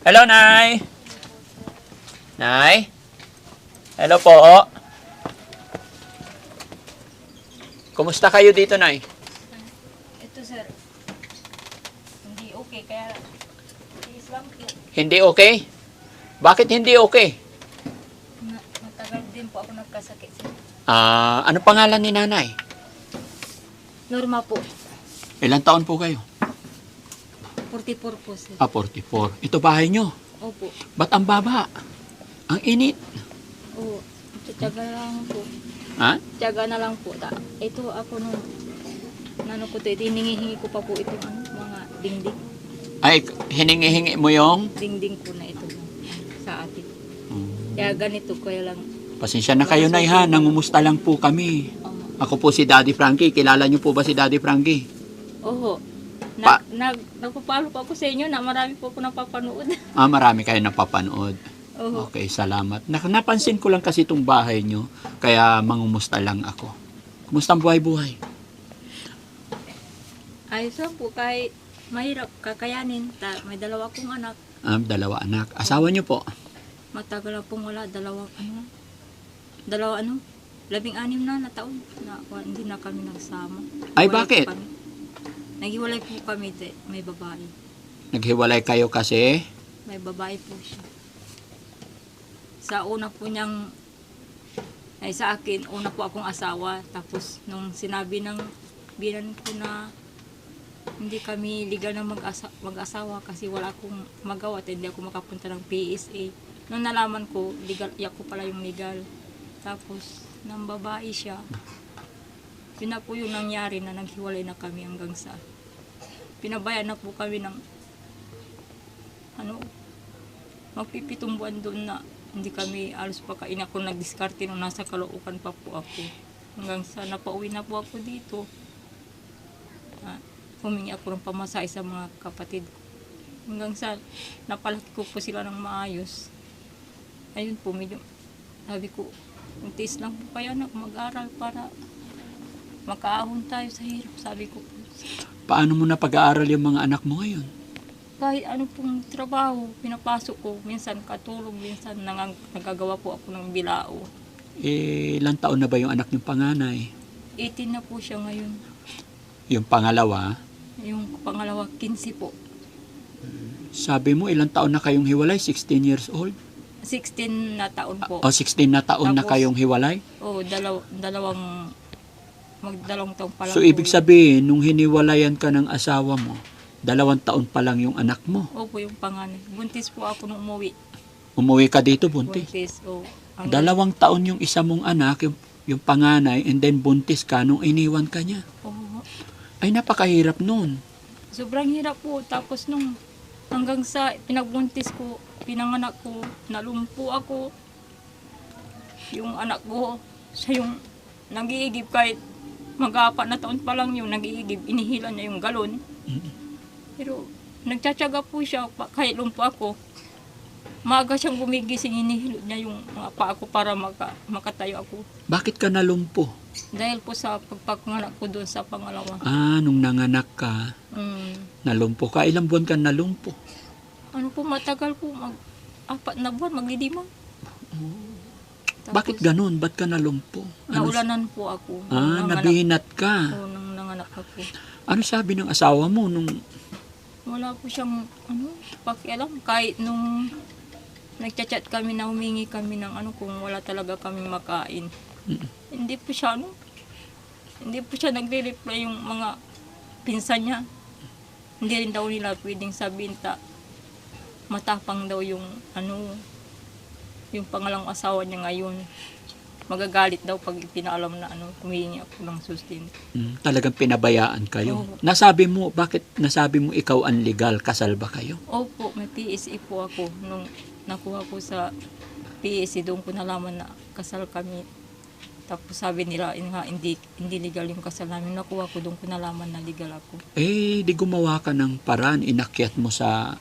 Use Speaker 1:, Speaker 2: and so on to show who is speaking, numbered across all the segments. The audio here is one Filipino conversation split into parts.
Speaker 1: Hello, Nay. Nay? Hello po. Kumusta kayo dito, Nay?
Speaker 2: Ito sir, hindi okay kaya tiis lang po.
Speaker 1: Hindi okay? Bakit hindi okay?
Speaker 2: Matagal din po ako nagkasakit sir.
Speaker 1: Ano pangalan ni Nanay?
Speaker 2: Norma po,
Speaker 1: Ilang taon po kayo?
Speaker 2: 44 po sir.
Speaker 1: 44. Ito bahay nyo.
Speaker 2: Opo,
Speaker 1: Ba't ang baba? Ang init.
Speaker 2: oo. Tiyaga lang po.
Speaker 1: Ha?
Speaker 2: Tiyaga na lang po. Ito ako nung ko ito, hiningi ko pa po itong mga dingding.
Speaker 1: Ay, hiningi-hingi mo yung?
Speaker 2: Dingding po na ito sa atin. Kaya ganito, kaya lang.
Speaker 1: Pasensya na kayo, Nay, ha? Nangumusta lang po kami. Ako po si Daddy Frankie. Kilala niyo po ba si Daddy Frankie?
Speaker 2: Oo.
Speaker 1: Pa-
Speaker 2: Nagpapalo pa ako sa inyo na marami po ako napapanood.
Speaker 1: Marami kayo napapanood.
Speaker 2: Oo.
Speaker 1: Okay, salamat. Napansin ko lang kasi itong bahay nyo, kaya mangumusta lang ako. Kumusta ang buhay-buhay?
Speaker 2: Ayos lang po, kahit mahirap kakayanin. May dalawa akong anak.
Speaker 1: 2 anak. Asawa nyo po?
Speaker 2: Matagal na pong wala, 16 na taon na hindi na kami nagsama.
Speaker 1: Ay,
Speaker 2: Naghiwalay
Speaker 1: bakit?
Speaker 2: po kami. Naghiwalay po kami, may babae.
Speaker 1: Naghiwalay kayo kasi?
Speaker 2: May babae po siya. Sa una po niyang, ay sa akin, una po akong asawa. Tapos nung sinabi ng binan ko na hindi kami legal na mag-asawa kasi wala akong magawa at hindi ako makapunta ng PSA. Nung nalaman ko, legal, ako pala yung legal. Tapos, nang babae siya, yun na po yung nangyari na naghiwalay na kami hanggang sa pinabayan na po kami ng magpipitong buwan doon na hindi kami alos pakain ako nagdiskarte nung nasa Caloocan pa po ako. Hanggang sa napauwi na po ako dito. Humingi ako ng pamasahe sa mga kapatid ko. Hanggang sa napalaki ko po sila ng maayos. Ayun po, medyo sabi ko, tiis lang po kayo na mag-aral para makaahon tayo sa hirap, sabi ko po.
Speaker 1: Paano mo na pag-aaral yung mga anak mo ngayon?
Speaker 2: Kahit ano pong trabaho, pinapasok ko, minsan katulong, minsan nagagawa po ako ng bilao.
Speaker 1: Ilang taon na ba yung anak niyong panganay?
Speaker 2: 18 na po siya ngayon.
Speaker 1: Yung pangalawa?
Speaker 2: Yung pangalawa, 15 po.
Speaker 1: Sabi mo, ilang taon na kayong hiwalay? 16 years old?
Speaker 2: 16 na taon po.
Speaker 1: 16 na taon na
Speaker 2: Tapos,
Speaker 1: kayong hiwalay?
Speaker 2: Oo, magdalawang taon pa lang.
Speaker 1: So,
Speaker 2: po
Speaker 1: ibig
Speaker 2: yun.
Speaker 1: sabihin, nung hiniwalayan ka ng asawa mo, 2 taon pa lang yung anak mo.
Speaker 2: Opo, yung panganay. Buntis po ako nung umuwi.
Speaker 1: Umuwi ka dito, buntis.
Speaker 2: Buntis, oo.
Speaker 1: 2 taon yung isa mong anak, yung panganay, and then buntis ka nung iniwan ka niya.
Speaker 2: Oo.
Speaker 1: Ay, napakahirap nun.
Speaker 2: Sobrang hirap po. Tapos nung hanggang sa pinagbuntis ko, pinanganak ko, nalumpo ako. Yung anak ko, siya yung nag-iigib kahit mag-4 na taon pa lang yung nag-iigib. Inihila niya yung galon. Pero nagtsatsaga po siya kahit lumpo ako. Maaga siyang gumigising, inihilot niya yung mga paa ko para makatayo ako.
Speaker 1: Bakit ka nalumpo?
Speaker 2: Dahil po sa pagpapanganak ko doon sa pangalawa.
Speaker 1: Nung nanganak ka, nalumpo ka. Ilang buwan ka nalumpo?
Speaker 2: Ano po, matagal po, 4 na buwan, maglilima.
Speaker 1: Bakit ganun? Ba't ka nalumpo?
Speaker 2: Naulanan po ako. nung nanganak-
Speaker 1: Nabinat ka.
Speaker 2: Oo, nung nanganak ako.
Speaker 1: Ano sabi ng asawa mo nung...
Speaker 2: Wala po siyang, pakialam. Kahit nung nagchat-chat kami na humingi kami ng kung wala talaga kami makain. Hindi po siya, hindi po siya nagre-reply yung mga pinsan niya. Hindi rin daw nila pwedeng sabihin matapang daw yung yung pangalang asawa niya ngayon. Magagalit daw pag pinaalam na humingi ako ng sustento.
Speaker 1: Talagang pinabayaan kayo.
Speaker 2: Oo.
Speaker 1: Bakit nasabi mo ikaw ang legal? Kasal ba kayo?
Speaker 2: Opo, may PSA po ako. Nung nakuha ko sa PSA, doon ko nalaman na kasal kami. Tapos sabi nila, hindi legal yung kasal namin. Nakuha ko, doon ko nalaman na legal ako.
Speaker 1: Di gumawa ka ng paraan, inakyat mo sa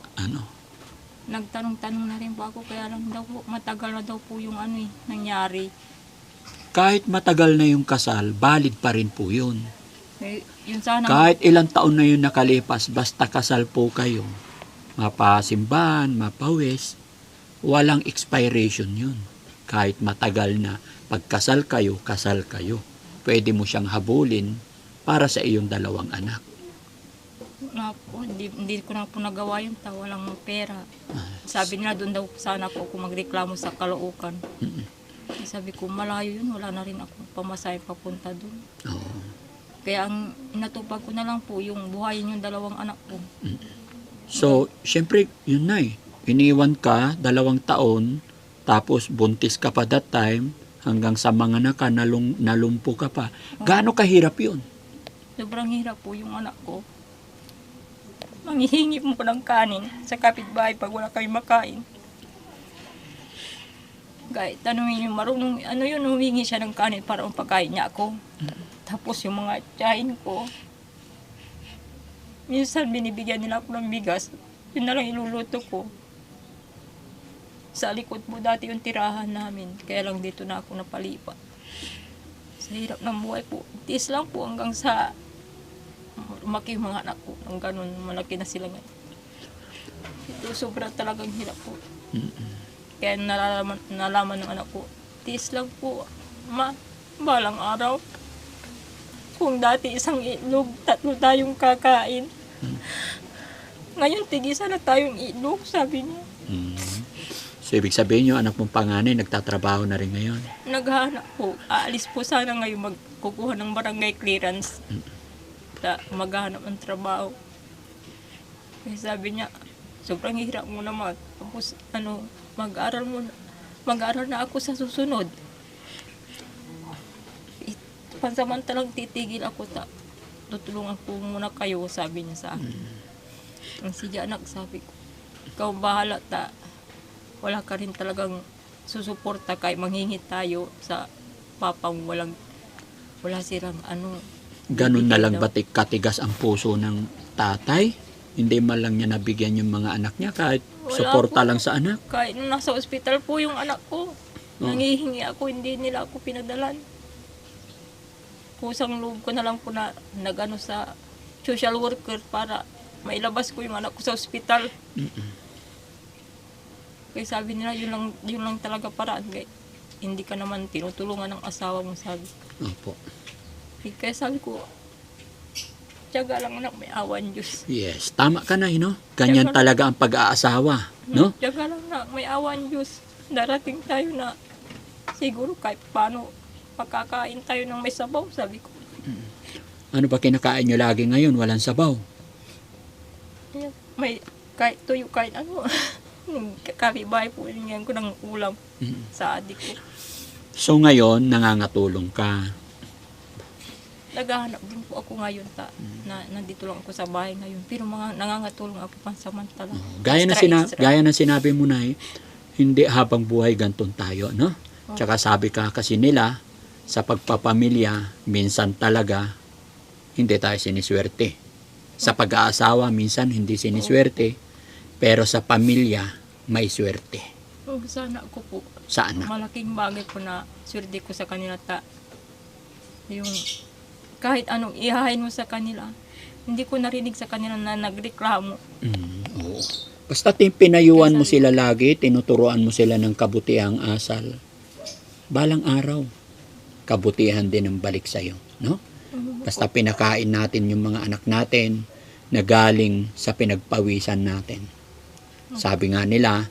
Speaker 2: Nagtanong-tanong na rin po ako, kaya lang daw po, matagal na daw po yung nangyari.
Speaker 1: Kahit matagal na yung kasal, valid pa rin po yun.
Speaker 2: Yun sana,
Speaker 1: Kahit ilang taon na yun nakalipas, basta kasal po kayo, mapasimbahan, mapawis, walang expiration yun. Kahit matagal na, pagkasal kayo, kasal kayo. Pwede mo siyang habulin para sa iyong 2 anak.
Speaker 2: Na po, hindi ko na po nagawa yun. Walang pera. Sabi nila doon daw sana po ako magreklamo sa Caloocan. Sabi ko, malayo yun. Wala na rin ako pamasahe papunta doon.
Speaker 1: Oo.
Speaker 2: Kaya ang inatupag ko na lang po yung buhayin yung 2 anak ko.
Speaker 1: So, syempre, yun na eh. Iniwan ka 2 taon, tapos buntis ka pa that time, hanggang sa mga naka, nalumpo ka pa. Gaano kahirap yun?
Speaker 2: Sobrang hirap po yung anak ko. Manghihingi mo po ng kanin sa kapitbahay pag wala kami makain. Kahit tanongin yung marunong, humingi siya ng kanin para pagkain niya ako. Tapos yung mga tiyahin ko, minsan binibigyan nila ako ng bigas, yun na lang iluluto ko. Sa likod po dati yung tirahan namin, kaya lang dito na ako napalipat. Sa hirap ng buhay po, tiis lang po hanggang sa lumaki yung mga anak ko, ng ganun, malaki na sila ngayon. Ito sobra talagang hirap po. Kaya nalaman ng anak ko, tiis lang po, balang araw. Kung dati isang itlog, 3 tayong kakain. Ngayon, tigisa na tayong itlog, sabi niya.
Speaker 1: So, ibig sabihin yung anak mong panganay, nagtatrabaho na rin ngayon.
Speaker 2: Naghahanap po. Aalis po sana ngayon magkukuha ng barangay clearance. Maghahanap ng trabaho. Kaya sabi niya, sobrang hirap mo naman. Tapos, mag-aaral na ako sa susunod. Pansamantalang titigil ako, tutulungan po muna kayo, sabi niya sa akin. Ang sige anak, sabi ko, ikaw bahala, wala ka rin talagang susuporta kahit manghingi tayo sa papang wala silang
Speaker 1: Ganun na lang
Speaker 2: daw.
Speaker 1: ba katigas ang puso ng tatay? Hindi man lang niya nabigyan yung mga anak niya kahit
Speaker 2: Wala
Speaker 1: suporta
Speaker 2: po.
Speaker 1: lang sa anak?
Speaker 2: Kahit nung nasa ospital po yung anak ko, nangihingi ako, hindi nila ako pinadalan. Kusang loob ko na lang po na nagano sa social worker para mailabas ko yung anak ko sa ospital. Kaya sabi nila, yun lang talaga paraan. Kaya hindi ka naman tinutulungan ng asawa mo, sabi.
Speaker 1: Opo.
Speaker 2: Kaya sabi ko, tiyaga lang anak, may awan Diyos.
Speaker 1: Yes, tama ka na, no? Ganyan talaga ang pag-aasawa, no?
Speaker 2: Tiyaga lang na, may awan Diyos. Darating tayo na siguro kahit paano makakain tayo ng may sabaw, sabi ko.
Speaker 1: Ano ba kinakain nyo lagi ngayon? Walang sabaw.
Speaker 2: May kahit tuyo, kahit ano. Kapitbahay po, hingihan ko ng ulam sa adik ko.
Speaker 1: So ngayon, nangangatulong ka.
Speaker 2: Naghahanap din po ako ngayon na nandito lang ako sa bahay ngayon. Pero nangangatulong ako pansamantala.
Speaker 1: Gaya na sinabi mo na hindi habang buhay ganton tayo, no? Tsaka sabi ka kasi nila, sa pagpapamilya, minsan talaga, hindi tayo siniswerte. Sa pag-aasawa, minsan hindi siniswerte. Pero sa pamilya, may swerte.
Speaker 2: Sana ako po.
Speaker 1: Sa anak.
Speaker 2: Malaking bagay po na swerte ko sa kanila yung kahit anong ihahain mo sa kanila, hindi ko narinig sa kanila na nagreklamo.
Speaker 1: Oo. Basta pinayuan mo sila lagi, tinuturuan mo sila ng kabutihang asal. Balang araw, kabutihan din ang balik sa'yo, no? Basta pinakain natin yung mga anak natin na galing sa pinagpawisan natin. Sabi nga nila,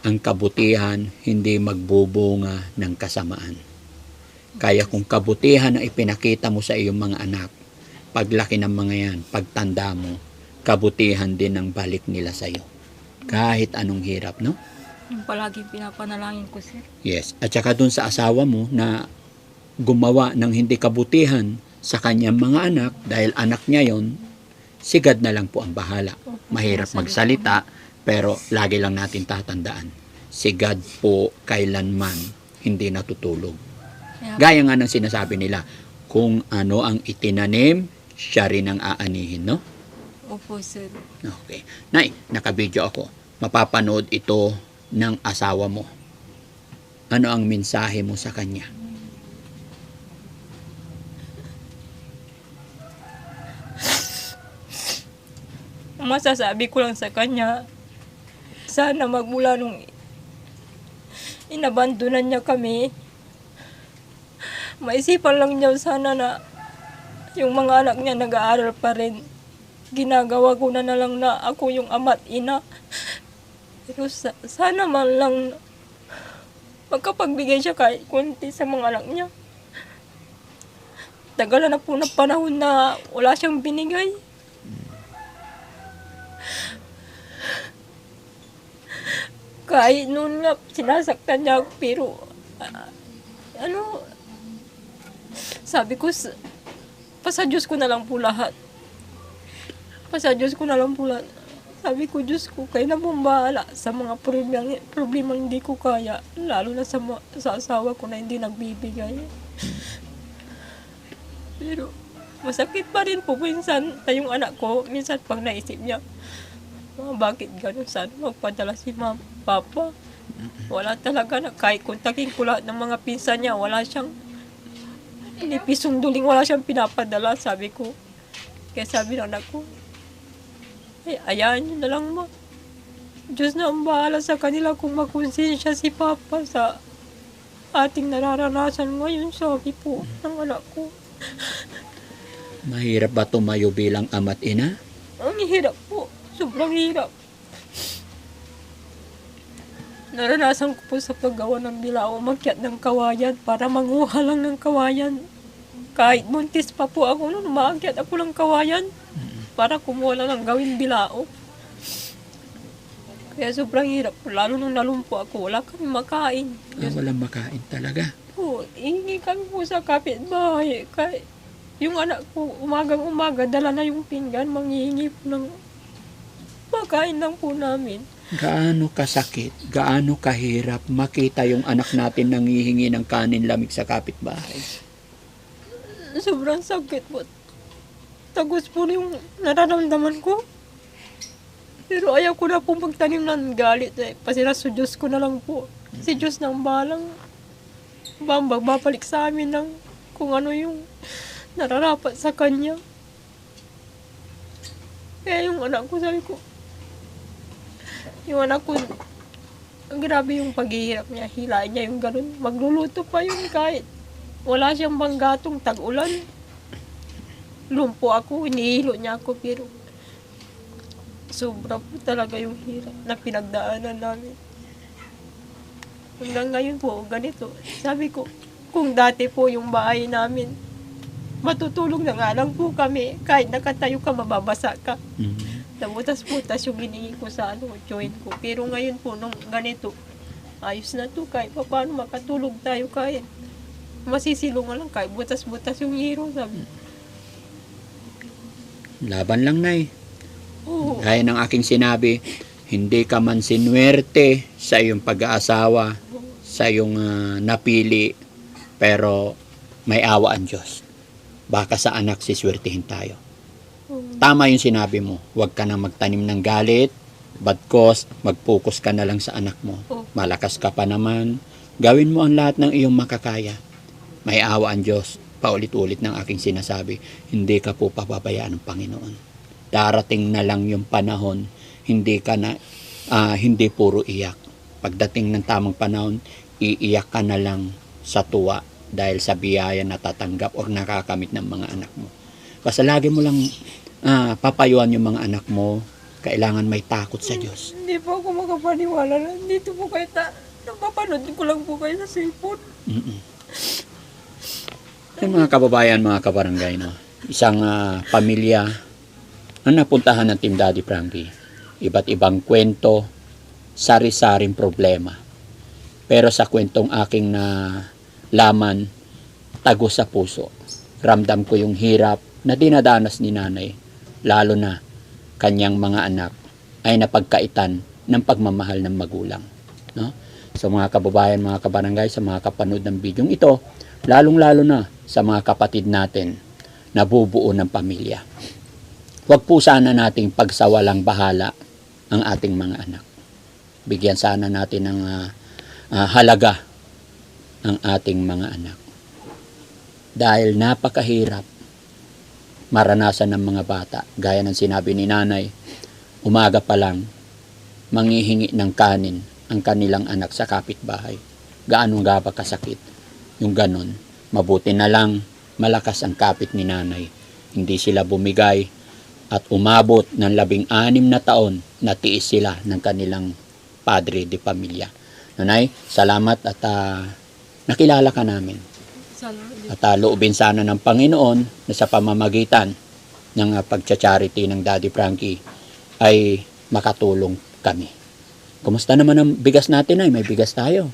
Speaker 1: ang kabutihan hindi magbubunga ng kasamaan. Kaya kung kabutihan na ipinakita mo sa iyong mga anak, paglaki ng mga yan, pagtanda mo, kabutihan din ang balik nila sa iyo. Kahit anong hirap, no?
Speaker 2: Yung palaging pinapanalangin ko, sir.
Speaker 1: Yes. At saka dun sa asawa mo na gumawa ng hindi kabutihan sa kanyang mga anak, dahil anak niya yon, sigad na lang po ang bahala. Mahirap magsalita, pero lagi lang natin tatandaan, si God po kailanman hindi natutulog. Gaya nga ng sinasabi nila, kung ano ang itinanim, siya rin ang aanihin, no?
Speaker 2: Opo, sir.
Speaker 1: Okay. Nay, nakabidyo ako. Mapapanood ito ng asawa mo. Ano ang mensahe mo sa kanya?
Speaker 2: Masasabi ko lang sa kanya,
Speaker 3: Sana magmula nung inabandonan niya kami, maisipan lang niya sana na yung mga anak niya nag-aaral pa rin. Ginagawa ko na lang na ako yung ama't ina. Pero sana man lang magkapagbigay siya kahit kunti sa mga anak niya. Tagal na po ng panahon na wala siyang binigay. Kahit noon nga sinasaktan niya ako, pero sabi ko, pasa Diyos ko na lang po lahat. Pasa Diyos ko na lang po lahat. Sabi ko, Diyos ko, kayo na pong bahala sa mga problema hindi ko kaya. Lalo na sa asawa ko na hindi nagbibigay. Pero masakit pa rin po minsan yung anak ko. Minsan pag naisip niya, bakit gano'n? Saan magpadala si papa? Wala talaga na. Kahit kontakin ko lahat ng mga pinsan niya, wala siyang pisong duling, wala siyang pinapadala, sabi ko. Kaya sabi ng anak ko, ayaan niyo na lang ma. Diyos na ang bahala sa kanila kung makonsensya si Papa sa ating nararanasan ngayon, sabi po ng anak ko.
Speaker 1: Mahirap ba tumayo bilang ama't ina?
Speaker 3: Ang hirap po, sobrang hirap. Naranasan ko po sa paggawa ng bilao, umakyat ng kawayan para manguha lang ng kawayan. Kahit buntis pa po ako noon, umaakyat ako ng kawayan para kumuha lang ng gawin bilao. Kaya sobrang hirap po, lalo nung nalumpo ako, wala kami makain.
Speaker 1: Walang makain talaga.
Speaker 3: Po, hingi kami po sa kapitbahay. Kaya yung anak ko, umagang-umaga, dala na yung pinggan, manghihingi po ng makain lang po namin.
Speaker 1: Gaano kasakit, gaano kahirap makita yung anak natin nanghihingi ng kanin lamig sa kapitbahay?
Speaker 3: Sobrang sakit po. Tagos po yung nararamdaman ko. Pero ayaw ko na po magtanim ng galit. Pasira sa Diyos ko na lang po. Si Diyos nang balang babalik sa amin ng kung ano yung nararapat sa Kanya. Kaya yung anak ko, sabi ko, yung anak ko, grabe yung paghihirap niya. Hilain niya yung ganun. Magluluto pa yun kahit wala siyang banggatong tag-ulan. Lumpo ako, inihilo niya ako, pero sobra po talaga yung hirap na pinagdaanan namin. Hanggang ngayon po, ganito. Sabi ko, kung dati po yung bahay namin, matutulog na nga lang po kami. Kahit nakatayo ka, mababasa ka. Nabutas-butas yung hiningi ko sa joint ko. Pero ngayon po, nung ganito, ayos na to. Kahit pa paano makatulog tayo, kahit masisilong lang, kahit butas-butas yung hero, sabi.
Speaker 1: Laban lang, Nay.
Speaker 3: Oo.
Speaker 1: Gaya ng aking sinabi, hindi ka man sinuwerte sa iyong pag-aasawa, sa iyong napili, pero may awa ang Diyos. Baka sa anak siswertihin tayo. Tama yung sinabi mo, huwag ka na magtanim ng galit, badkos, mag-focus ka na lang sa anak mo. Malakas ka pa naman, gawin mo ang lahat ng iyong makakaya. May awa ang Diyos. Paulit-ulit ng aking sinasabi, hindi ka po papabayaan ng Panginoon. Darating na lang yung panahon, hindi puro iyak. Pagdating ng tamang panahon, iiyak ka na lang sa tuwa dahil sa biyaya na tatanggap o nakakamit ng mga anak mo. Basta lagi mo lang papayuan yung mga anak mo, kailangan may takot sa Diyos.
Speaker 3: Hindi po ako makapaniwala na dito po kayo napapanood ko lang po kayo sa cellphone.
Speaker 1: Yung mga kababayan, mga kabarangay, no? Isang pamilya na napuntahan ng Team Daddy Frankie. Iba't ibang kwento, sari-saring problema. Pero sa kwentong aking laman, tago sa puso. Ramdam ko yung hirap na dinadanas ni nanay, lalo na kanyang mga anak ay napagkaitan ng pagmamahal ng magulang. No? So mga kababayan, mga kabarangay, sa mga kapanood ng bidyong ito, lalong-lalo na sa mga kapatid natin na bubuo ng pamilya. Huwag po sana nating pagsawalang bahala ang ating mga anak. Bigyan sana natin ng halaga ang ating mga anak. Dahil napakahirap maranasan ng mga bata. Gaya ng sinabi ni nanay, umaga pa lang, manghihingi ng kanin ang kanilang anak sa kapitbahay. Gaano nga ba kasakit? Yung ganon. Mabuti na lang malakas ang kapit ni nanay. Hindi sila bumigay at umabot ng 16 na taon na tiis sila ng kanilang padre de pamilya. Nanay, salamat at nakilala ka namin.
Speaker 3: Salamat.
Speaker 1: At loobin sana ng Panginoon na sa pamamagitan ng pagcha-charity ng Daddy Frankie ay makatulong kami. Kumusta naman ang bigas natin ay? May bigas tayo.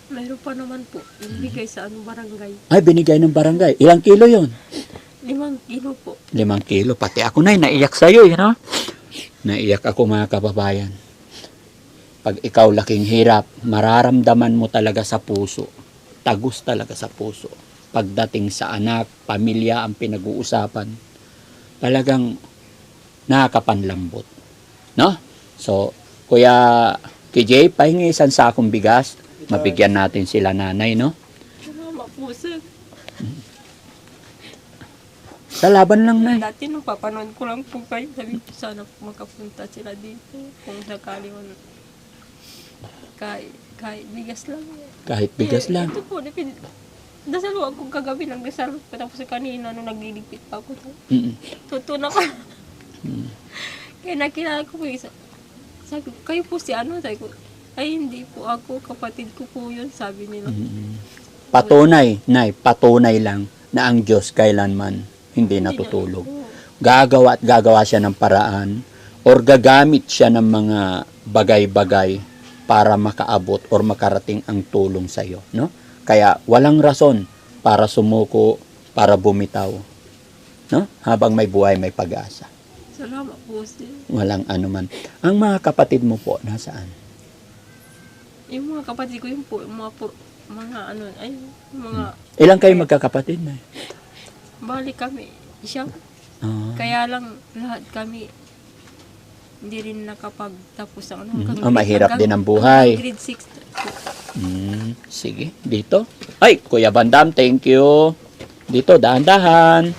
Speaker 3: Mayroon pa naman po. Ibigay sa barangay.
Speaker 1: Ay, binigay ng barangay. Ilang kilo yon?
Speaker 3: 5 kilo po.
Speaker 1: 5 kilo. Pati ako na, naiyak sa'yo, Naiyak ako mga kababayan. Pag ikaw laking hirap, mararamdaman mo talaga sa puso. Tagus talaga sa puso. Pagdating sa anak, pamilya ang pinag-uusapan, talagang nakakapanlambot. No? So, Kuya KJ, pahingi isang sakong bigas. Mabigyan natin sila nanay, no?
Speaker 3: Salamat po, sir.
Speaker 1: Sa laban lang, nay.
Speaker 3: Dati nung papanood ko lang po kayo, sabi ko sana makapunta sila dito. Kung sakali man. Kahit bigas lang.
Speaker 1: Kahit bigas lang.
Speaker 3: Ito po, dasal ko kagabi lang, dasal ko tapos kanina nung nagliligpit pa ako.
Speaker 1: Mm-mm.
Speaker 3: Totoo na pa.
Speaker 1: Mm.
Speaker 3: Kaya nakilala ko po isa. Sabi ko, kayo po si ano? Sabi ko, ay hindi po ako, kapatid ko po yun, sabi nila.
Speaker 1: Mm. Patunay, nay, patunay lang na ang Diyos kailanman hindi natutulog. Gagawa at gagawa siya ng paraan or gagamit siya ng mga bagay-bagay para makaabot or makarating ang tulong sa iyo, no? Kaya walang rason para sumuko, para bumitaw, no? Habang may buhay, may pag-asa.
Speaker 3: Salamat po, sir.
Speaker 1: Walang anuman. Ang mga kapatid mo po nasaan?
Speaker 3: Yung mga kapatid ko, yung po, yung mga ano, ay, mga,
Speaker 1: Ilang kayo magkakapatid na?
Speaker 3: balik kami, siya.
Speaker 1: Ah.
Speaker 3: Kaya lang, lahat kami, hindi rin nakapagtapos ang ano.
Speaker 1: Mahirap din ang buhay.
Speaker 3: Grade 6.
Speaker 1: Sige, dito. Ay, Kuya Bandam, thank you. Dito, dahan-dahan.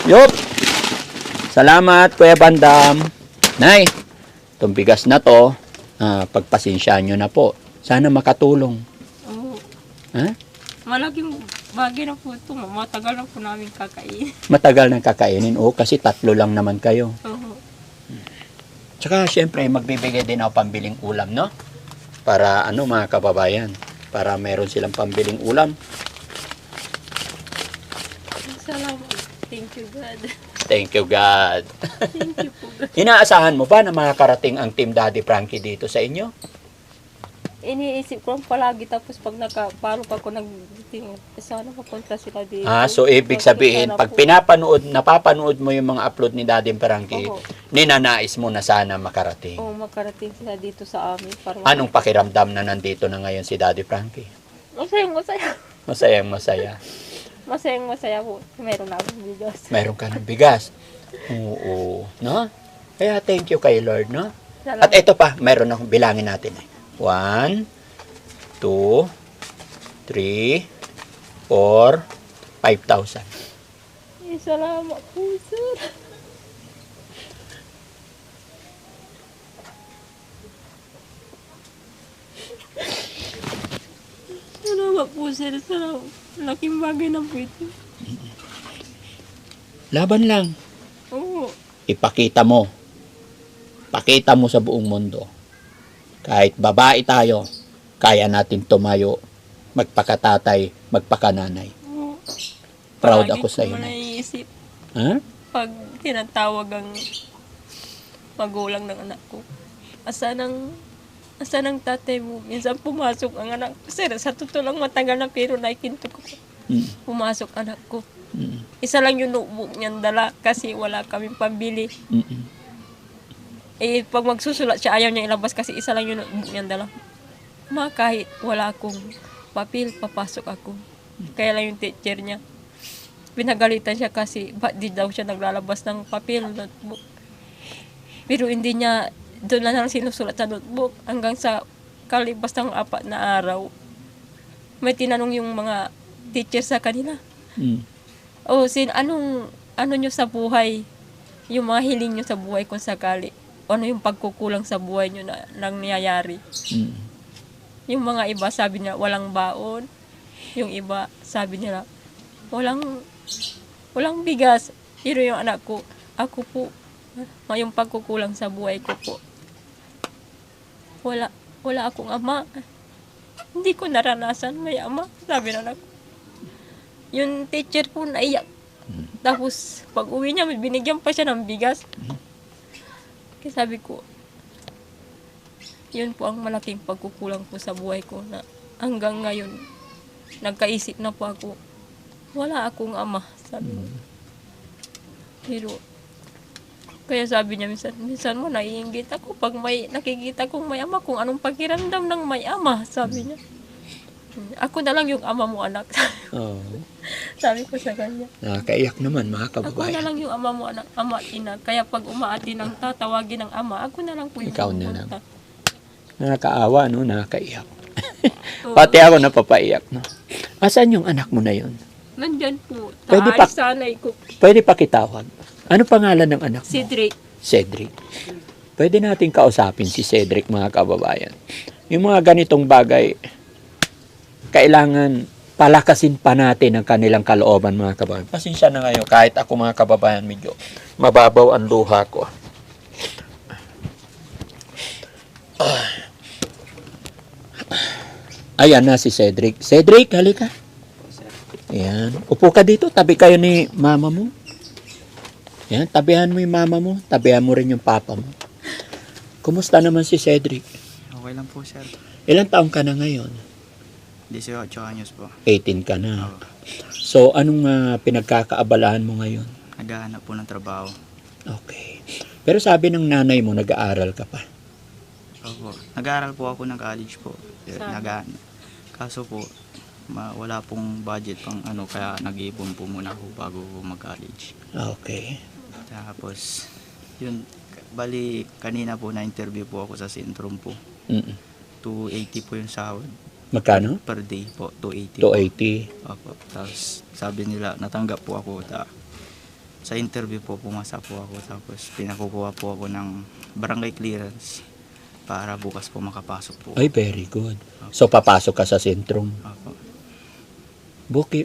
Speaker 1: Yup! Salamat, Kuya Bandam. Nay, itong bigas na to, pagpasensyaan nyo na po. Sana makatulong.
Speaker 3: Oo.
Speaker 1: Ha?
Speaker 3: Malaking bagay na po ito. Matagal na po namin kakain.
Speaker 1: Matagal nang kakainin. Oo, kasi 3 lang naman kayo.
Speaker 3: Oo.
Speaker 1: Tsaka, syempre, magbibigay din ako pambiling ulam, no? Para, mga kababayan, para meron silang pambiling ulam.
Speaker 3: Salamat. Thank you, God.
Speaker 1: Thank you, God.
Speaker 3: Thank you po, God.
Speaker 1: Inaasahan mo ba na makakarating ang Team Daddy Frankie dito sa inyo?
Speaker 3: Iniisip ko lang palagi tapos pag nakapalo pa ako nagtingin, sana mapunta sila dito.
Speaker 1: So ibig sabihin,
Speaker 3: Sana
Speaker 1: pag
Speaker 3: po.
Speaker 1: napapanood mo yung mga upload ni Daddy Frankie,
Speaker 3: Oo.
Speaker 1: ninanais mo na sana makarating.
Speaker 3: Oo, makarating sila dito sa amin. Para
Speaker 1: Anong pakiramdam na nandito na ngayon si Daddy Frankie?
Speaker 3: Masayang masaya.
Speaker 1: Masayang masaya.
Speaker 3: Masayang masaya po. Meron na akong bigas.
Speaker 1: Mayroon ka ng bigas. Oo. No? Kaya thank you kay Lord, no?
Speaker 3: Salamat.
Speaker 1: At ito pa, mayroon akong bilangin natin. 1, 2, 3, 4, 5,000.
Speaker 3: Salamat po, sir. Salamat po, sir. Salamat. Laking bagay na po ito.
Speaker 1: Laban lang.
Speaker 3: Oo.
Speaker 1: Ipakita mo. Pakita mo sa buong mundo. Kahit babae tayo, kaya natin tumayo, magpakatatay, magpakananay.
Speaker 3: Oo.
Speaker 1: Proud
Speaker 3: Palagi
Speaker 1: ako sa iyo.
Speaker 3: ko naiisip
Speaker 1: Ha?
Speaker 3: pag tinatawag ang magulang ng anak ko. Asan ang tatay mo? Minsan pumasok ang anak ko. Sir, sa totoo lang matagal na pero naikinto ko.
Speaker 1: Mm.
Speaker 3: Pumasok anak ko.
Speaker 1: Mm.
Speaker 3: Isa lang yung notebook niyang dala kasi wala kaming pambili.
Speaker 1: Mm.
Speaker 3: Eh, pag magsusulat siya, ayaw niya ilabas kasi isa lang yung notebook niyang dala. Kahit wala akong papel, papasok ako. Kaya lang yung teacher niya. Pinagalitan siya kasi ba't di daw siya naglalabas ng papel, notebook. Pero hindi niya, doon na lang sinusulat sa notebook hanggang sa kalibas ng 4 na araw. May tinanong yung mga teacher sa kanila.
Speaker 1: Mm.
Speaker 3: Ano nyo sa buhay? Yung mga hiling nyo sa buhay kung sakali. ano yung pagkukulang sa buhay nyo na nangyayari.
Speaker 1: Mm.
Speaker 3: Yung mga iba sabi niya walang baon. Yung iba sabi nila walang bigas. Pero yung anak ko, ako po, yung pagkukulang sa buhay ko po. Wala akong ama. Hindi ko naranasan may ama. Sabi na anak ko. Yung teacher po naiyak. Tapos pag uwi niya, binigyan pa siya ng bigas. Kaya sabi ko, yun po ang malaking pagkukulang po sa buhay ko na hanggang ngayon, nagkaisip na po ako, wala akong ama, sabi niya. Pero, kaya sabi niya, minsan mo naiinggit ako pag may nakikita kong may ama, kung anong pakiramdam ng may ama, sabi niya. Ako na lang yung ama mo, anak.
Speaker 1: Oh.
Speaker 3: Sabi ko sa kanya.
Speaker 1: Nakakaiyak naman mga
Speaker 3: Ako na
Speaker 1: kababayan.
Speaker 3: lang yung ama mo, anak, ama at ina. Kaya pag umaati ng tatawagin ng ama, ako na lang po yung
Speaker 1: Ikaw na lang.
Speaker 3: pupunta.
Speaker 1: Nakakaawa, no? Nakakaiyak.
Speaker 3: Oo.
Speaker 1: Pati ako napapaiyak, no? Asan yung anak mo na yun?
Speaker 3: Nandyan po.
Speaker 1: Pwede pa-
Speaker 3: Sanay ko.
Speaker 1: Pwede pakitawag. Ano pangalan ng anak mo?
Speaker 3: Si Drake.
Speaker 1: Cedric. Pwede natin kausapin si Cedric, mga kababayan. Yung mga ganitong bagay, kailangan palakasin pa natin ang kanilang kalooban, mga kababayan. Pasensya na ngayon, kahit ako, mga kababayan, medyo mababaw ang luha ko. Ayan na si Cedric. Cedric, halika. Ayan. Upo ka dito. Tabi kayo ni mama mo. Ayan. Tabihan mo yung mama mo. Tabihan mo rin yung papa mo. Kumusta naman si Cedric?
Speaker 4: Okay lang po, sir.
Speaker 1: Ilang taong ka na ngayon?
Speaker 4: 18 anyos po.
Speaker 1: 18 ka na. So, anong pinagkakaabalahan mo ngayon?
Speaker 4: Naghahanap po ng trabaho.
Speaker 1: Okay. Pero sabi ng nanay mo, nag-aaral ka pa.
Speaker 4: Opo. Nag-aaral po ako ng college po.
Speaker 3: Saan?
Speaker 4: Kaso po, wala pong budget pang ano, kaya nag-iipon po muna ako bago mag-college.
Speaker 1: Okay.
Speaker 4: Tapos, yun, bali, kanina po na-interview po ako sa Sentrum po.
Speaker 1: Mm-mm.
Speaker 4: 280 po yung sahod.
Speaker 1: Magkano?
Speaker 4: Per day po, 280 po.
Speaker 1: 280.
Speaker 4: Opo. Tapos, sabi nila, natanggap po ako. Sa interview po, pumasa po ako. Tapos, pinakukuha po ako ng barangay clearance para bukas po makapasok po.
Speaker 1: Ay, very good. So, papasok ka sa sentrum.
Speaker 4: Opo.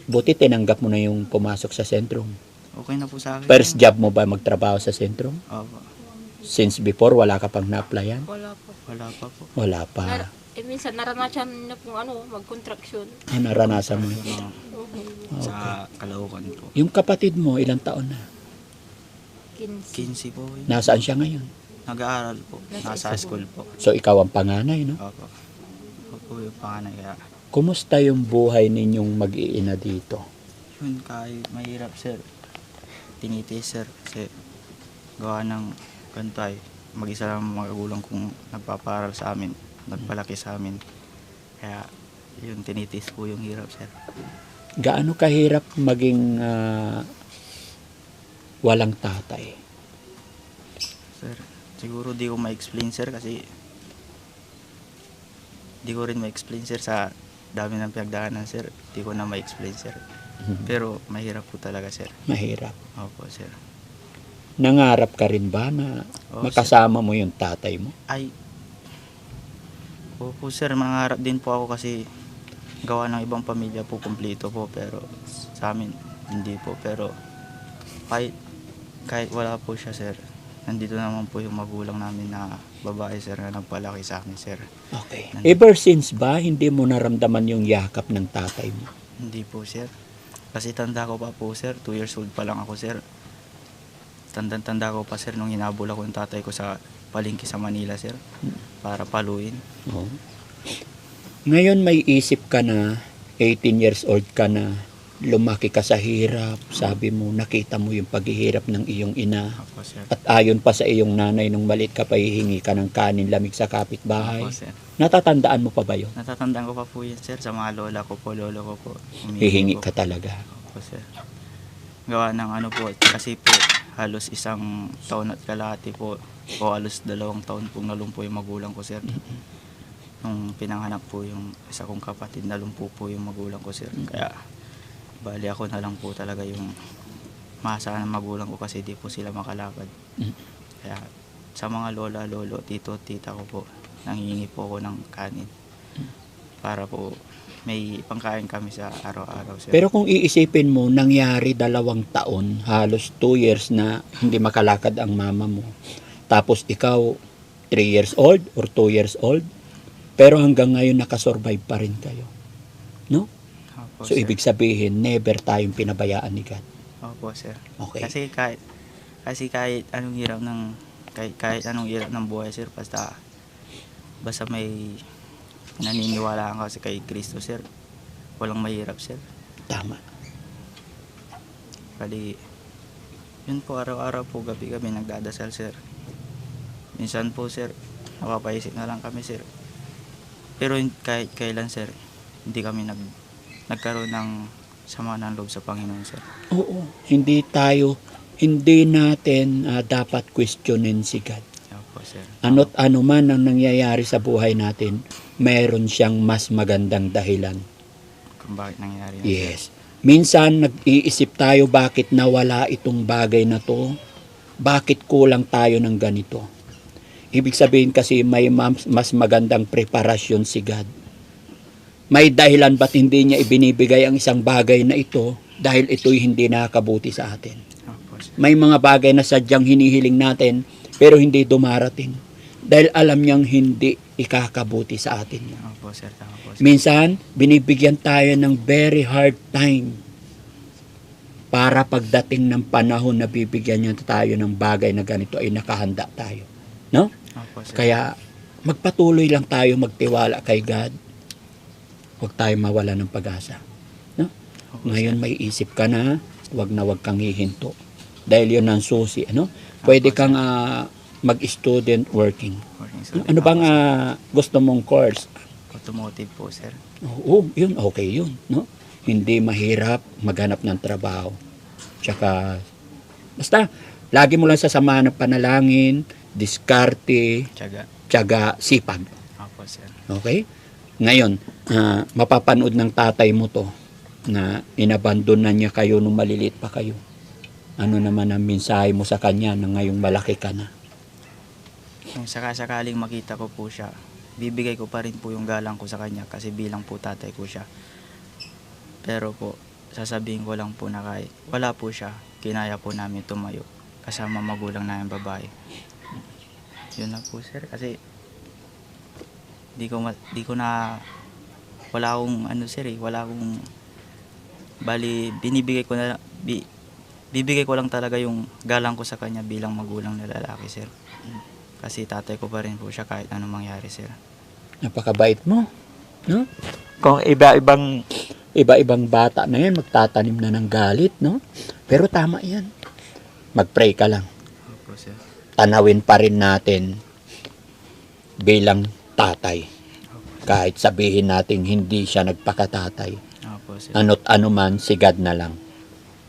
Speaker 1: Buti tinanggap mo na yung pumasok sa sentrum.
Speaker 4: Okay na po sa akin.
Speaker 1: First job mo ba magtrabaho sa sentrum?
Speaker 4: Opo.
Speaker 1: Since before, wala ka pang na-applyan?
Speaker 3: Wala po.
Speaker 4: Wala pa po.
Speaker 1: Wala pa.
Speaker 3: Minsan naranasan na pong mag-contraction.
Speaker 1: Naranasan mo.
Speaker 4: Ano, sa Caloocan po.
Speaker 1: Yung kapatid mo, ilang taon na?
Speaker 4: 15 po. Yun.
Speaker 1: Nasaan siya ngayon?
Speaker 4: Nag-aaral po. Nasa school po.
Speaker 1: So, ikaw ang panganay, no?
Speaker 4: Opo. Opo yung panganay. Kaya,
Speaker 1: Kumusta yung buhay ninyong mag-iina dito?
Speaker 4: yun, kahit mahirap, sir. Tinitiis, sir. Kasi gawa ng kantay. Mag-isa lang ang mga magulang kong nagpaparal sa amin. Nagpalaki sa amin. Kaya, yun, tinitiis po yung hirap, sir.
Speaker 1: Gaano kahirap maging walang tatay?
Speaker 4: Sir, siguro di ko ma-explain, sir, kasi di ko rin ma-explain, sir, sa dami ng pinagdaanan, sir. Di ko na ma-explain, sir. Pero mahirap po talaga, sir.
Speaker 1: Mahirap.
Speaker 4: Opo, sir.
Speaker 1: Nangarap ka rin ba na
Speaker 4: Oo,
Speaker 1: makasama mo yung tatay mo?
Speaker 4: Ay, opo, sir, mangarap din po ako kasi gawa ng ibang pamilya po, kumpleto po, pero sa amin, hindi po. Pero kahit wala po siya, sir, nandito naman po yung magulang namin na babae, sir, na nagpalaki sa amin, sir.
Speaker 1: Okay. Ever since ba, hindi mo naramdaman yung yakap ng tatay mo?
Speaker 4: Hindi po, sir. Kasi tanda ko pa po, sir, 2 years old pa lang ako, sir. Tanda ko pa, sir, nung hinabol ako yung tatay ko sa palengke sa Manila, sir, para paluin.
Speaker 1: Oh. Ngayon may isip ka na, 18 years old ka na, lumaki ka sa hirap, sabi mo, nakita mo yung paghihirap ng iyong ina.
Speaker 4: Opo, sir.
Speaker 1: At ayon pa sa iyong nanay, nung maliit ka pa, hihingi ka ng kanin, lamig sa kapitbahay.
Speaker 4: Opo, sir.
Speaker 1: Natatandaan mo pa ba yun?
Speaker 4: Natatandaan ko pa po yun, sir, sa mga lola ko po, lolo ko po.
Speaker 1: Hihingi
Speaker 4: po.
Speaker 1: ka talaga.
Speaker 4: Opo, sir. Gawa ng ano po, kasi po, halos 1 taon at kalahati po, o halos 2 taon pong nalumpo yung magulang ko, sir. Nung pinanganak po yung isa kong kapatid, nalumpo po yung magulang ko, sir. Kaya, bali ako na lang po talaga yung maasahan ng magulang ko kasi di po sila makalakad. Kaya, sa mga lola, lolo, tito, tita ko po, nanghihingi po ako ng kanin. Para po may pangkain kami sa araw-araw, sir.
Speaker 1: Pero kung iisipin mo, nangyari 2 taon, halos 2 years na hindi makalakad ang mama mo. Tapos ikaw, 3 years old or 2 years old. Pero hanggang ngayon, nakasurvive pa rin kayo. No?
Speaker 4: Opo,
Speaker 1: So,
Speaker 4: sir.
Speaker 1: ibig sabihin, never tayong pinabayaan ni God.
Speaker 4: Opo, sir.
Speaker 1: Okay?
Speaker 4: Kasi kahit anong hirap ng kahit anong hirap ng buhay, sir, basta may naniniwala ka kasi kay Kristo, sir. Walang mahirap, sir.
Speaker 1: Tama.
Speaker 4: Bali, yun po, araw-araw po, gabi-gabi nagdadasal, sir. Minsan po, sir, napapaisip na lang kami, sir. Pero kahit kailan, sir, hindi kami nagkaroon ng sama ng loob sa Panginoon, sir.
Speaker 1: Oo. Hindi natin dapat questionin si God.
Speaker 4: Opo, sir.
Speaker 1: Ano't ano man ang nangyayari sa buhay natin, mayroon siyang mas magandang dahilan.
Speaker 4: Kung bakit nangyari yun, sir.
Speaker 1: Yes. Minsan nag-iisip tayo bakit nawala itong bagay na to. Bakit kulang tayo ng ganito. Ibig sabihin kasi may mas magandang preparasyon si God. May dahilan ba't hindi niya ibinibigay ang isang bagay na ito dahil ito'y hindi nakakabuti sa atin.
Speaker 4: Opo, sir.
Speaker 1: May mga bagay na sadyang hinihiling natin pero hindi dumarating dahil alam niyang hindi ikakabuti sa atin.
Speaker 4: Opo, sir. Tama po, sir.
Speaker 1: Minsan, binibigyan tayo ng very hard time para pagdating ng panahon na bibigyan niya tayo ng bagay na ganito ay nakahanda tayo. No?
Speaker 4: Opo, sir.
Speaker 1: Kaya magpatuloy lang tayo magtiwala kay God. Huwag tayo mawala ng pag-asa. No?
Speaker 4: Opo,
Speaker 1: Ngayon may isip ka na, wag kang hihinto. Dahil yun ang susi. Ano? Pwede kang mag-student working.
Speaker 4: Working student.
Speaker 1: Ano bang
Speaker 4: Opo, sir.
Speaker 1: gusto mong course?
Speaker 4: Automotive po, sir.
Speaker 1: Oo, yun, okay yun. No? Hindi mahirap maghanap ng trabaho. Tsaka, basta, lagi mo lang sasamahan ng panalangin, diskarte,
Speaker 4: Tiyaga.
Speaker 1: sipag.
Speaker 4: Opo, sir.
Speaker 1: Okay? Ngayon, mapapanood ng tatay mo to na inabandon na niya kayo nung maliliit pa kayo. Ano naman ang mensahe mo sa kanya na ngayong malaki ka na?
Speaker 4: Kung sakasakaling makita ko po siya, bibigay ko pa rin po yung galang ko sa kanya kasi bilang po tatay ko siya. Pero po, sasabihin ko lang po na kahit wala po siya, kinaya po namin tumayo kasama magulang namin babae. Yun lang po, sir, kasi wala akong bibigay ko lang talaga yung galang ko sa kanya bilang magulang na lalaki, sir. Kasi tatay ko pa rin po siya kahit anong mangyari, sir.
Speaker 1: Napakabait mo. No? Kung iba-ibang bata na yan, magtatanim na ng galit, no? Pero tama yan. Mag-pray ka lang.
Speaker 4: Opo, sir.
Speaker 1: Tanawin pa rin natin bilang tatay. Kahit sabihin natin hindi siya nagpakatatay.
Speaker 4: Opo, sir.
Speaker 1: Ano't ano man, si God na lang.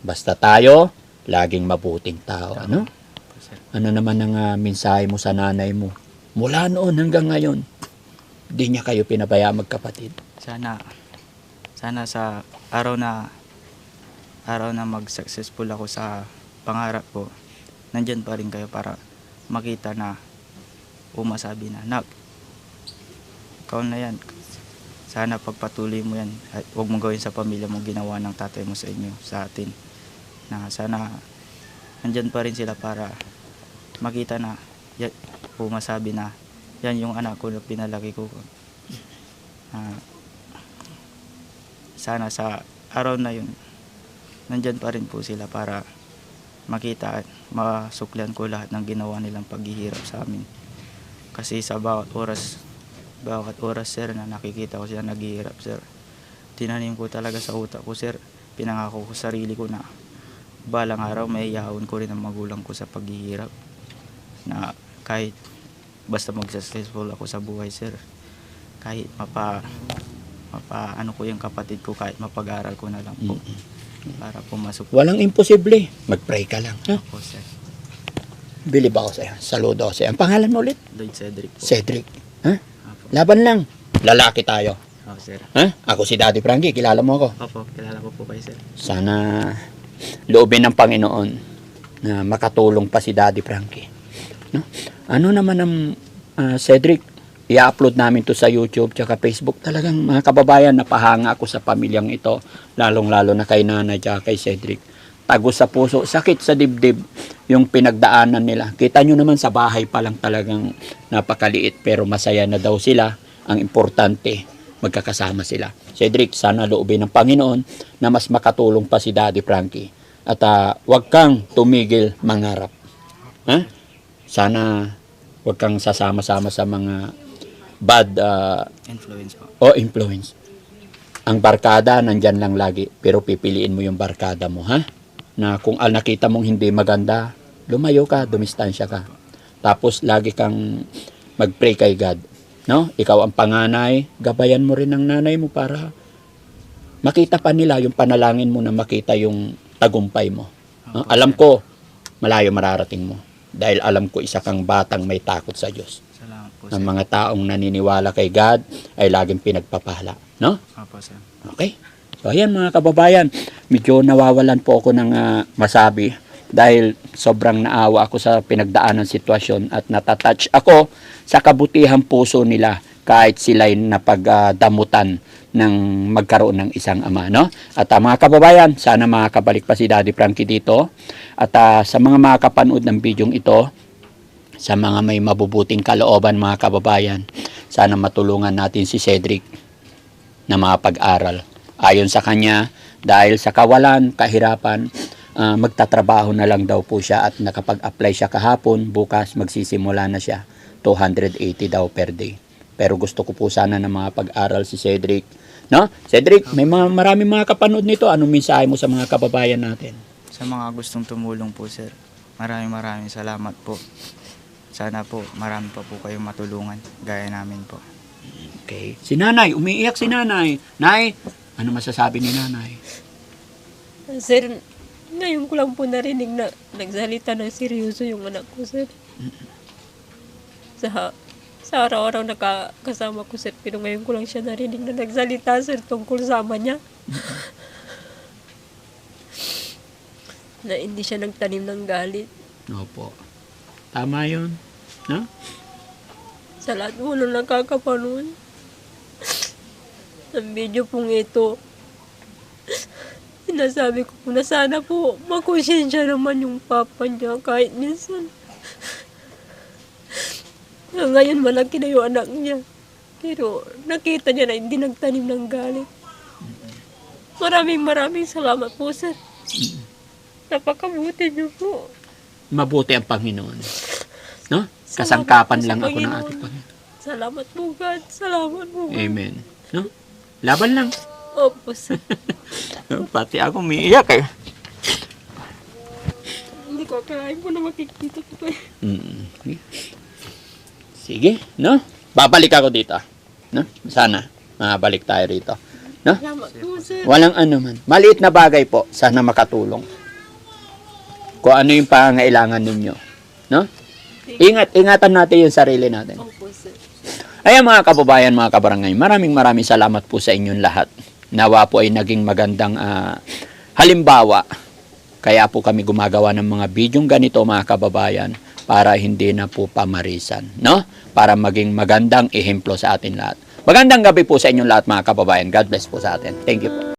Speaker 1: Basta tayo, laging mabuting tao. Ano?
Speaker 4: Opo, sir.
Speaker 1: Ano naman ang mensahe mo sa nanay mo? Mula noon hanggang ngayon, di niya kayo pinabaya magkapatid.
Speaker 4: Sana sa araw na mag-successful ako sa pangarap ko, nandyan pa rin kayo para makita na umasabi na, "Nak, ikaw na yan. Sana pagpatuloy mo yan. At huwag mong gawin sa pamilya mo ginawa ng tatay mo sa inyo, sa atin." Na sana nandyan pa rin sila para makita na umasabi na yan yung anak ko na pinalaki ko. Sana sa araw na yun, nandyan pa rin po sila para makita at masuklian ko lahat ng ginawa nilang paghihirap sa amin. Kasi sa bawat oras, sir, na nakikita ko sila naghihirap, sir, tinanim ko talaga sa utak ko, sir. Pinangako ko sa sarili ko na balang araw may iahon ko rin ang magulang ko sa paghihirap. Na kahit basta mag-successful ako sa buhay, sir, kahit ano ko yung kapatid ko, kahit mapag-aral ko na lang po para pumasok.
Speaker 1: Walang imposible. Mag-pray ka lang. Ha?
Speaker 4: Po, sir.
Speaker 1: Bilib ako sa'yo. Saludo ako sa'yo. Ang pangalan mo ulit?
Speaker 4: Lloyd Cedric po.
Speaker 1: Cedric. Ha?
Speaker 4: Opo.
Speaker 1: Laban lang. Lalaki tayo.
Speaker 4: Opo, sir.
Speaker 1: Ha? Ako si Daddy Frankie. Kilala mo ako.
Speaker 4: Opo, kilala ko po kayo, sir.
Speaker 1: Sana loobin ng Panginoon na makatulong pa si Daddy Frankie. No? Ano naman ang Cedric, i-upload namin to sa YouTube tsaka Facebook. Talagang mga kababayan, napahanga ako sa pamilyang ito, lalong-lalo na kay Nanay tsaka kay Cedric. Tagos sa puso, sakit sa dibdib yung pinagdaanan nila. Kita nyo naman sa bahay pa lang talagang napakaliit pero masaya na daw sila. Ang importante, magkakasama sila. Cedric, sana loobin ng Panginoon na mas makatulong pa si Daddy Frankie. At wag kang tumigil mangarap. Ha? Sana wag kang sasama-sama sa mga bad
Speaker 4: Influence po.
Speaker 1: influence. Ang barkada, nandyan lang lagi. Pero pipiliin mo yung barkada mo, ha? Na kung nakita mong hindi maganda, lumayo ka, dumistansya ka. Tapos lagi kang mag-pray kay God. No? Ikaw ang panganay, gabayan mo rin ang nanay mo para makita pa nila yung panalangin mo na makita yung tagumpay mo. No? Alam ko, malayo mararating mo. Dahil alam ko isa kang batang may takot sa Diyos.
Speaker 4: Salamat po,
Speaker 1: Ang
Speaker 4: sir.
Speaker 1: mga taong naniniwala kay God ay laging pinagpapala. No?
Speaker 4: Opo, sir.
Speaker 1: Okay. So, ayan mga kababayan, medyo nawawalan po ako ng masabi dahil sobrang naawa ako sa pinagdaan ng sitwasyon at natatouch ako sa kabutihang puso nila kahit sila'y napagdamutan ng magkaroon ng isang ama. No? At mga kababayan, sana makakabalik pa si Daddy Frankie dito. At sa mga makakapanood ng bidyong ito, sa mga may mabubuting kalooban mga kababayan, sana matulungan natin si Cedric na makapag-aral. Ayon sa kanya, dahil sa kawalan, kahirapan, magtatrabaho na lang daw po siya at nakapag-apply siya kahapon, bukas magsisimula na siya. 280 daw per day. Pero gusto ko po sana na mga pag-aral si Cedric. No? Cedric, may maraming mga kapanood nito. Anong mensahe mo sa mga kababayan natin?
Speaker 4: Sa mga gustong tumulong po, sir, maraming salamat po. Sana po marami pa po kayong matulungan gaya namin po.
Speaker 1: Okay. Si Nanay, umiiyak si Nanay. Nay, ano masasabi ni Nanay?
Speaker 3: Sir, ngayon ko lang po narinig na nagsalita ng seryoso yung anak ko, sir. Sa araw-araw nakakasama ko, sir, pero ngayon ko lang siya narinig na nagsalita, sir, tungkol sa ama niya. Na hindi siya nagtanim ng galit.
Speaker 1: Opo. Tama yun. No?
Speaker 3: Sa lahat mo nung nakakapanood. Ang video pong ito, sinasabi ko po na sana po makonsensya naman yung papa niya kahit minsan. Ngayon malaki na yung anak niya. Pero nakita niya na hindi nagtanim ng galit. Maraming salamat po, sir. Napakabuti niyo po.
Speaker 1: Mabuti ang Panginoon. No?
Speaker 3: Salamat
Speaker 1: Kasangkapan
Speaker 3: po sa
Speaker 1: lang ako ng
Speaker 3: Panginoon.
Speaker 1: ating Panginoon.
Speaker 3: Salamat po, God. Salamat po.
Speaker 1: Amen. No? Laban lang.
Speaker 3: Opo, sir.
Speaker 1: Pati ako umiiyak eh.
Speaker 3: Hindi ko akalain po na makikita ko pa.
Speaker 1: Sige, no? Babalik ako dito. No? Sana mabalik tayo rito. No?
Speaker 3: Salamat po, sir.
Speaker 1: Walang ano man. Maliit na bagay po, sana makatulong. Kung ano yung pangangailangan ninyo. No? Ingatan natin yung sarili natin.
Speaker 3: Opo, sir.
Speaker 1: Ayan mga kababayan, mga kabarangay, maraming salamat po sa inyong lahat. Nawa po ay naging magandang halimbawa. Kaya po kami gumagawa ng mga bidyong ganito mga kababayan para hindi na po pamarisan. No? Para maging magandang ehemplo sa atin lahat. Magandang gabi po sa inyong lahat mga kababayan. God bless po sa atin. Thank you po.